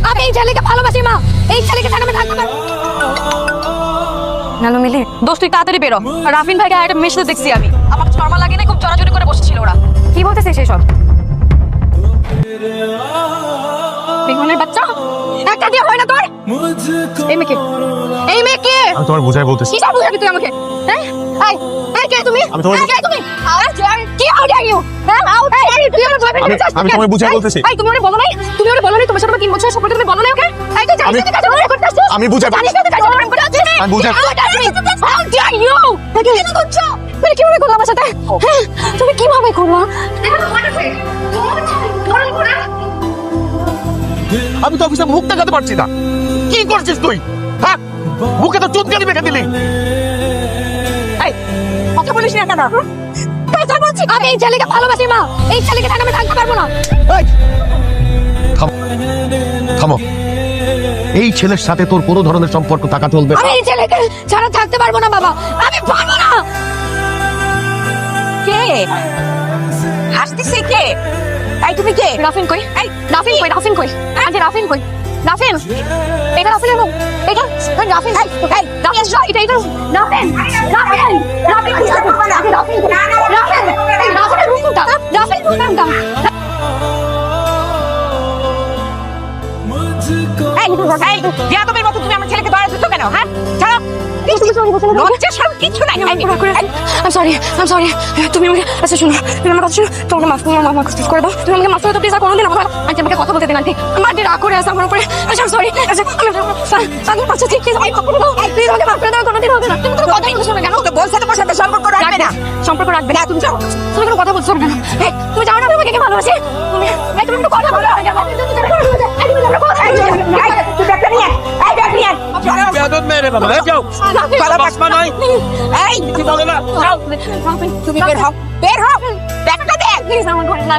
আমি এই ছেলেকে ভালোবাসি মা, এই ছেলেকে ছাড়া আমি থাকতে পারবো না। মিলি দোস্ত তুই তাড়াতাড়ি বেরো। রাফিন ভাইকে একটা মেসেজ দেখছি আমি, আমার শর্মা লাগে না, খুব চড়াচড়ি করে বসেছিল ওরা। কি বলতেছে সেসব? বেগুনের বাচ্চা একটা দিয়ে হয় না তোর। এই মেয়েকে আমি তোমার বুঝাই বলতেছি। কি বুঝাবি তুই আমাকে? হ্যাঁ এই এই কে তুমি? আমি তোমার কে তুমি? কি আউট আর ইউ? হ্যাঁ আউট আর তুই আমার বয়ফ্রেন্ড? আমি তোমায় বুঝাই বলতেছি। এই তুমি ওরে বলো নাই? তুমি ওরে বলো নাই তোমার সাথে 3 বছর সম্পর্ক তুমি বলো নাই ওকে? এই তুই জানিস না কাজ করতে আসছিস? আমি বুঝাই জানিস না কাজ করতে আসছিস? আমি বুঝাই হাউ ডিয়ার ইউ? কেন করছো? তুমি কিভাবে করলা আমার সাথে? হ্যাঁ তুমি কিভাবে করলা? আমি তো অফিসে মুখ দেখাতে পারছি না। কি করছিস তুই? থাক, মুখে তো চুনকালি মেখে দিলি। এই কথা বলিস না কেন? কথা বলছি। আমি এই ছেলেকে ভালোবাসি মা, এই ছেলেকে ছাড়া আমি থাকতে পারবো না। এই, থামো থামো। এই ছেলের সাথে তোর কোনো ধরনের সম্পর্ক থাকা চলবে না। আমি এই ছেলেকে ছাড়া থাকতে পারবো না বাবা, আমি পারবো না। কে হাসতেছে? কে? এই তুমি কে? রাফিন কই? এই রাফিন কই? রাফিন কই? আজকে রাফিন কই? রাফিন এটা রাফিনের মুখ, এটা রাফিন। এই এই রাফিন এটা এটা রাফিন রাফিন রাফিন রাফিন না না রাফিন রাফিনের মুখটা রাফিন মুখটা। এই এই ইয়া তুমি মত তুমি আমার ছেলেকে ধরে দিছো কেন? হ্যাঁ ছাড়ো। লজ্জা সব কিছু নাই। I'm sorry তুমি আমাকে আচ্ছা শুনো, তুমি আমার কথা শুনো, তোমাকে মাফ করে দাও, তুমি আমাকে মাফ করে দাও প্লিজ। আর কোনোদিন আন্টি আমাকে কথা বলতে দিন আন্টি, আমার আন্টি রাগ করে আছে আমার উপরে। আচ্ছা I'm sorry। আচ্ছা আমি আচ্ছা ঠিক প্লিজ আমাকে মাফ করে দাও, প্লিজ আমাকে মাফ করে দাও, কোনোদিন হবে না। তুমি তো কথাই বলছো না কেন? তো বলছো তোমার সাথে সম্পর্ক রাখবে না, সম্পর্ক রাখবে না। তুমি যাও, তুমি কোনো কথা বলছো না কেন? এই তুমি জানো না আমি তোমাকে কে ভালোবাসি? তুমি এই তুমি একটু কথা বলো। তুই ব্যাগটা নিয়ে এই ব্যাগ নিয়ে বেয়াদব মেরে বাবা, যাও। ভালোবাসবা নয়। এই কি বলে না? তুমি বের হও, বের হও, ব্যাগটা দে প্লিজ। আমার ঘরে না